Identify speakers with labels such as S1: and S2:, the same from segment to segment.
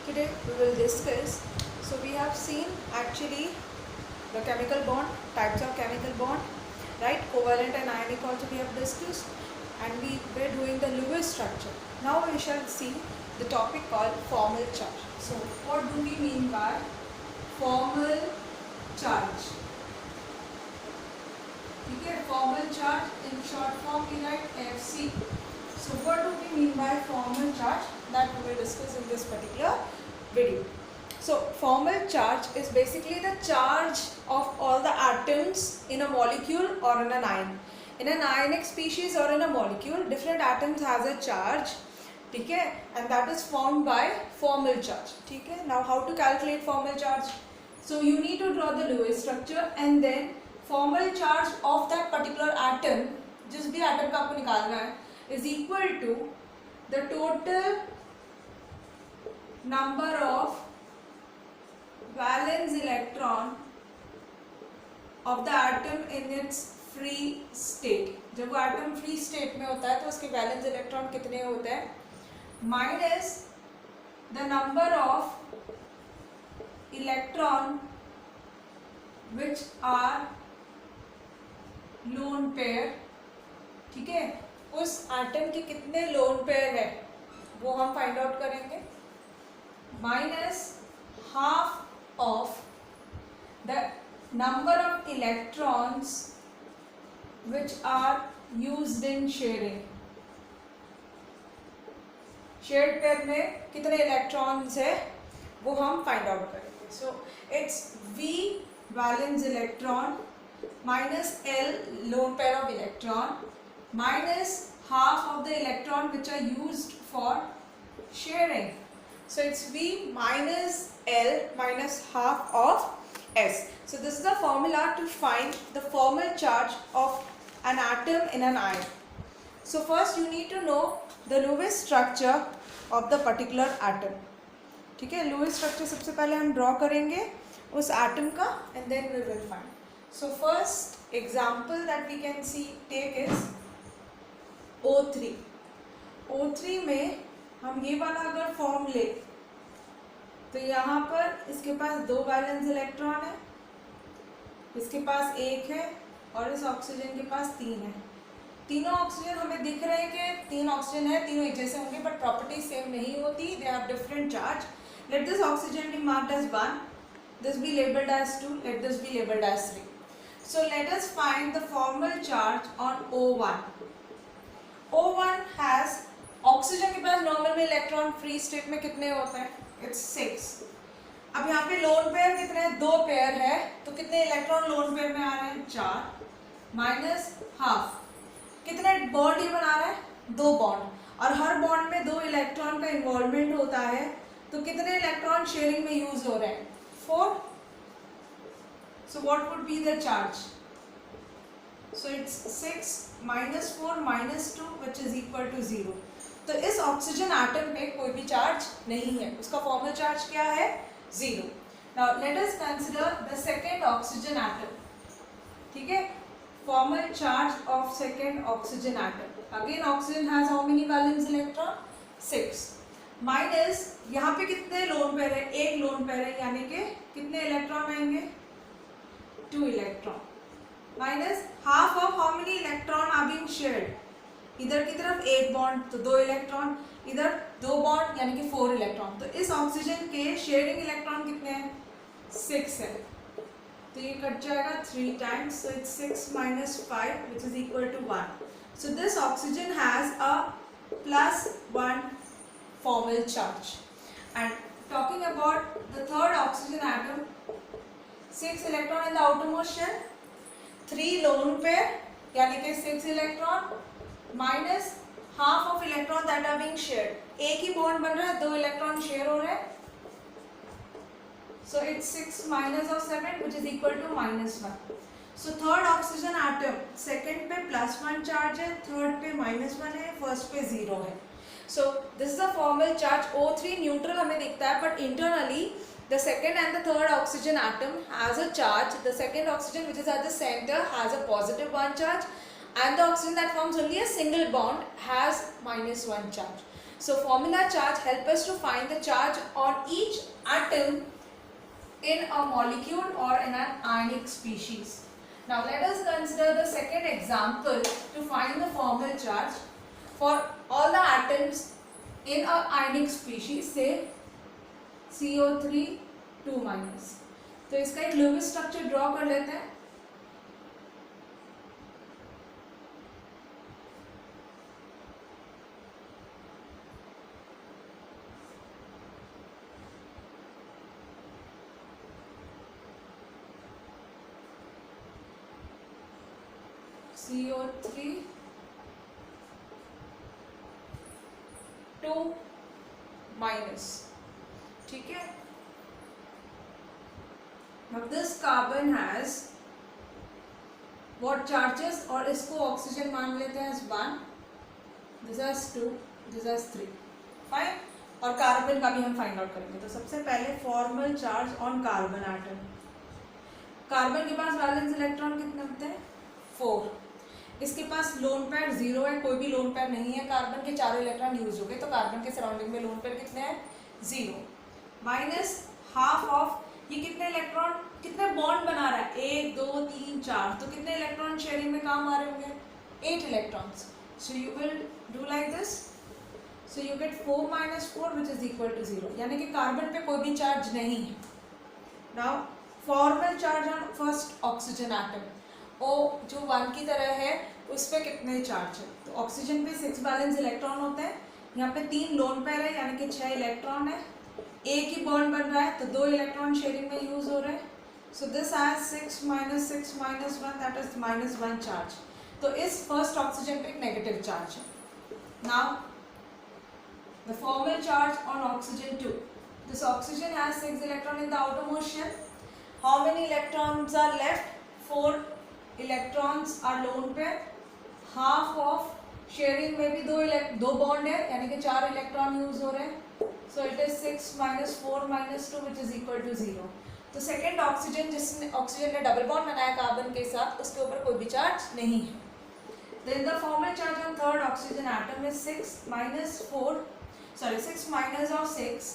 S1: Today we will discuss, so we have seen actually the chemical bond, types of chemical bond, right? Covalent and ionic also we have discussed, and we were doing the Lewis structure. Now we shall see the topic called formal charge. So what do we mean by formal charge? Okay, formal charge in short form we write FC. So what do we mean by formal charge? That we will discuss in this particular video. So formal charge is basically the charge of all the atoms in a molecule or in an ion. In an ionic species or in a molecule, different atoms has a charge, okay, and that is formed by formal charge. Okay. Now how to calculate formal charge? So you need to draw the Lewis structure and then formal charge of that particular atom, जिस भी atom का आपको निकालना है, is equal to the total number of valence electron of the atom in its free state. जब वो atom free state में होता है तो उसके valence electron कितने होते हैं, minus the number of electron which are lone pair. ठीक है, उस atom के कितने lone pair है वो हम फाइंड आउट करेंगे, minus half of the number of electrons which are used in sharing. Shared pair में कितने इलेक्ट्रॉन्स है वो हम फाइंड आउट करेंगे. So it's V valence electron minus L lone pair of electron minus half of the electron which are used for sharing. So it's V minus L minus half of S. So this is the formula to find the formal charge of an atom in an ion. So first you need to know the Lewis structure of the particular atom. ठीक है, Lewis structure सबसे पहले हम draw करेंगे उस atom का and then we will find. So first example that we can see take is O3. O3 में हम ये वाला अगर फॉर्म ले तो यहाँ पर इसके पास दो वैलेंस इलेक्ट्रॉन है, इसके पास एक है और इस ऑक्सीजन के पास तीन है. तीनों ऑक्सीजन हमें दिख रहे हैं कि तीन ऑक्सीजन है, तीनों एक जैसे होंगे बट प्रॉपर्टी सेम नहीं होती, they have different charge. Let this oxygen be marked as 1, this be labelled as 2, let this be labelled as 3. So let us find the formal charge on O1. O1 has oxygen के पास normal में electron free state में कितने होते हैं, it's 6. अब यहाँ पे लोन पेयर कितने हैं, दो पेयर है, तो कितने इलेक्ट्रॉन लोन पेयर में आ रहे हैं, 4 माइनस हाफ. कितने बॉन्ड ये बना रहा है, दो बॉन्ड, और हर बॉन्ड में दो इलेक्ट्रॉन का इन्वॉल्वमेंट होता है, तो कितने इलेक्ट्रॉन शेयरिंग में यूज हो रहे हैं, 4. So what would be the charge. So it's 6 minus 4 minus 2 which is equal to 0. तो इस ऑक्सीजन एटम पे कोई भी चार्ज नहीं है, उसका फॉर्मल चार्ज क्या है, 0. Now let us consider the second oxygen atom. ठीक है, formal charge of second oxygen atom. Again oxygen has how many valence electron, 6 minus यहाँ पे कितने लोन पेयर है, एक लोन पेयर है, यानी कि कितने इलेक्ट्रॉन आएंगे, 2 electron minus half of how many electron are being shared. इधर की तरफ एक बॉन्ड तो 2 इलेक्ट्रॉन, इधर 2 बॉन्ड यानी कि 4 इलेक्ट्रॉन. तो इस ऑक्सीजन के शेयरिंग इलेक्ट्रॉन कितने हैं, 6 है, तो ये कट जाएगा 3 times. So it's 6 minus 5 which is equal to 1. So this oxygen has a +1 formal charge. And talking about the third oxygen atom, 6 electron in the outermost shell, 3 lone pair यानी कि 6 electron minus half of electron that are being shared. एक ही bond बन रहा है, 2 electron share हो रहे हैं, so it's 6 minus of 7 which is equal to -1. So third oxygen atom second पे +1 चार्ज है, थर्ड पे -1 है, फर्स्ट पे 0 है. सो this is the formal charge. O3 neutral हमें दिखता है but internally the second and the third oxygen atom has a charge. The second oxygen which is at the center has a +1 charge and the oxygen that forms only a single bond has -1 charge. So formula charge help us to find the charge on each atom in a molecule or in an ionic species. Now let us consider the second example to find the formal charge for all the atoms in a ionic species, say CO3 2 minus. तो इसका एक Lewis structure draw कर लेते हैं. CO3 2 minus. ठीक है. Now this carbon has what charges, और इसको ऑक्सीजन मान लेते हैं as 1, this as 2, this as 3. Fine. और कार्बन का भी हम फाइंड आउट करेंगे. तो सबसे पहले formal charge on carbon atom. Carbon के पास वैलेंस इलेक्ट्रॉन कितने होते हैं? 4. इसके पास लोन पेयर 0 है, कोई भी लोन पेयर नहीं है. कार्बन के चारों इलेक्ट्रॉन यूज हो गए, तो कार्बन के सराउंडिंग में लोन पेयर कितने हैं? 0. माइनस हाफ ऑफ ये कितने इलेक्ट्रॉन, कितने बॉन्ड बना रहा है? 1 2 3 4. तो कितने इलेक्ट्रॉन शेयरिंग में काम आ रहे होंगे? 8 electrons. So you will do like this. So you get 4 minus 4 which is equal to 0. यानी कि कार्बन पे कोई भी चार्ज नहीं है. Now formal charge on first oxygen atom. O जो 1 की तरह है उस पर कितने चार्ज है? तो ऑक्सीजन पे 6 वैलेंस इलेक्ट्रॉन होते हैं. यहाँ पे 3 लोन पेयर है, यानी कि 6 इलेक्ट्रॉन है. एक ही बॉन्ड बन रहा है, तो 2 इलेक्ट्रॉन शेयरिंग में यूज हो रहे हैं. So this has 6 minus 6 minus 1, that is -1 charge. तो इस फर्स्ट ऑक्सीजन पे एक नेगेटिव चार्ज है. Now the formal charge on oxygen 2. This oxygen has 6 electron in the outermost. How many electrons are left? 4 electrons are lone pair. Half of sharing में भी 2 bond है, यानी कि 4 इलेक्ट्रॉन यूज हो रहे हैं. So it is 6 minus 4 minus 2 which is equal to 0. तो second oxygen, जिसने ऑक्सीजन ने डबल बॉन्ड बनाया कार्बन के साथ, उसके ऊपर कोई भी चार्ज नहीं है. Then the formal charge on third oxygen atom is 6 minus 6 minus of 6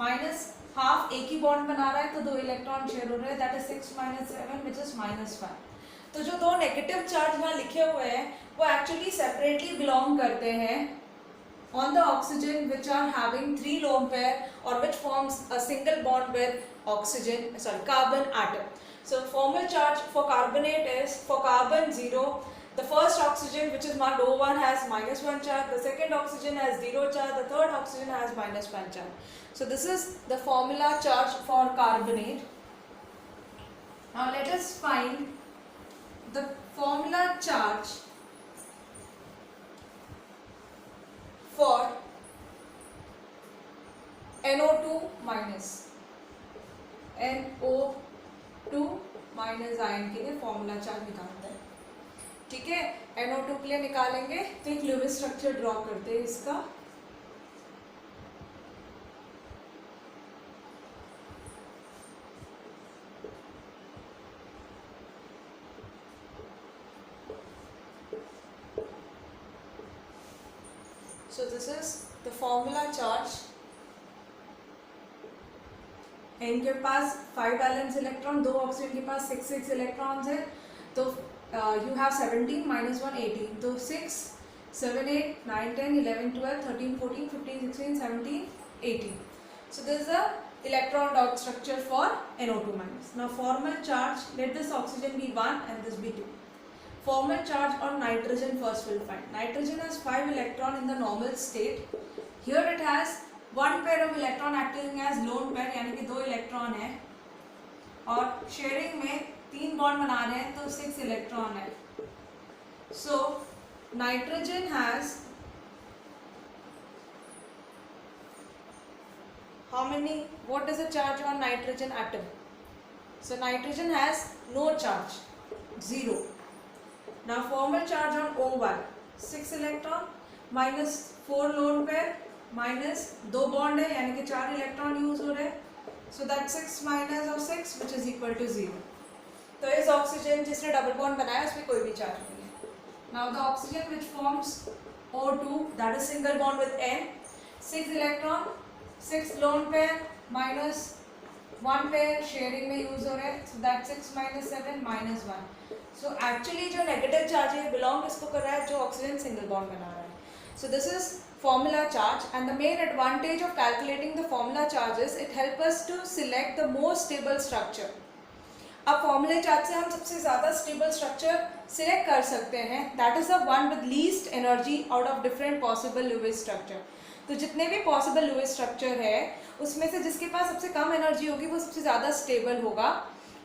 S1: minus half. एक ही बॉन्ड बना रहा है, तो 2 इलेक्ट्रॉन शेयर हो रहे हैं, that is 6 minus 7 which is -1. तो जो 2 नेगेटिव चार्ज यहाँ लिखे हुए हैं वो एक्चुअली सेपरेटली बिलोंग करते हैं on the oxygen which are having 3 lone pair or which forms a single bond with carbon atom. So formal charge for carbonate is, for carbon 0, the first oxygen which is marked O1 has -1 charge, the second oxygen has 0 charge, the third oxygen has -1 charge. So this is the formula charge for carbonate. Now let us find the formula charge for NO2 minus. NO2 minus ion के लिए formula charge निकालते हैं. ठीक है. NO2 के लिए निकालेंगे तो एक ल्यूविस स्ट्रक्चर ड्रॉ करते हैं इसका. So this is the formula charge. N के पास 5 वैलेंस इलेक्ट्रॉन, 2 ऑक्सीजन के पास 6 इलेक्ट्रॉन्स है. तो you have 17 minus 1 18. तो 6 7 8 9 10 11 12 13 14 15 16 17 18. So this is the electron dot structure for NO2 minus. Now formal charge, let this oxygen be 1 and this be 2. Formal charge on nitrogen first we'll find. Nitrogen has 5 electron in the normal state. Here it has 1 pair of electron acting as lone pair, यानी कि 2 electron है, और sharing में 3 bond बना रहे हैं, तो 6 electron है. So nitrogen has how many? What is the charge on nitrogen atom? So nitrogen has no charge, 0. Now formal charge on O1, 6 electron minus 4 lone pair minus 2 bond है, यानी कि 4 electron use हो रहे हैं. So that 6 minus of 6 which is equal to 0. तो इस oxygen जिसने double bond बनाया उसमें कोई भी चार्ज नहीं है. Now the oxygen which forms O2, that is single bond with N, 6 electron, 6 lone pair minus 1 pair sharing में यूज हो रहा है, so that 6 minus 7 minus 1. So actually जो नेगेटिव चार्ज है बिलोंग किसको कर रहा है, जो ऑक्सीजन सिंगल बॉन्ड बना रहा है. So this is formula charge, and the main advantage of calculating the formula charge is it helps us to select the most stable structure. अब फॉर्मूले चार्ज से हम सबसे ज़्यादा स्टेबल स्ट्रक्चर सिलेक्ट कर सकते हैं, that is the one with least energy out of different possible Lewis structure. तो जितने भी पॉसिबल लुईस स्ट्रक्चर है उसमें से जिसके पास सबसे कम एनर्जी होगी वो सबसे ज़्यादा स्टेबल होगा.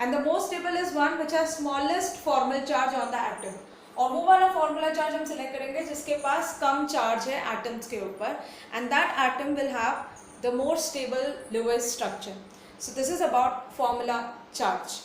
S1: And the most stable is one which has smallest formal charge on the atom. और वो वाला फॉर्मूला चार्ज हम सिलेक्ट करेंगे जिसके पास कम चार्ज है एटम्स के ऊपर, and that atom will have the more stable Lewis structure. So this is about formula charge.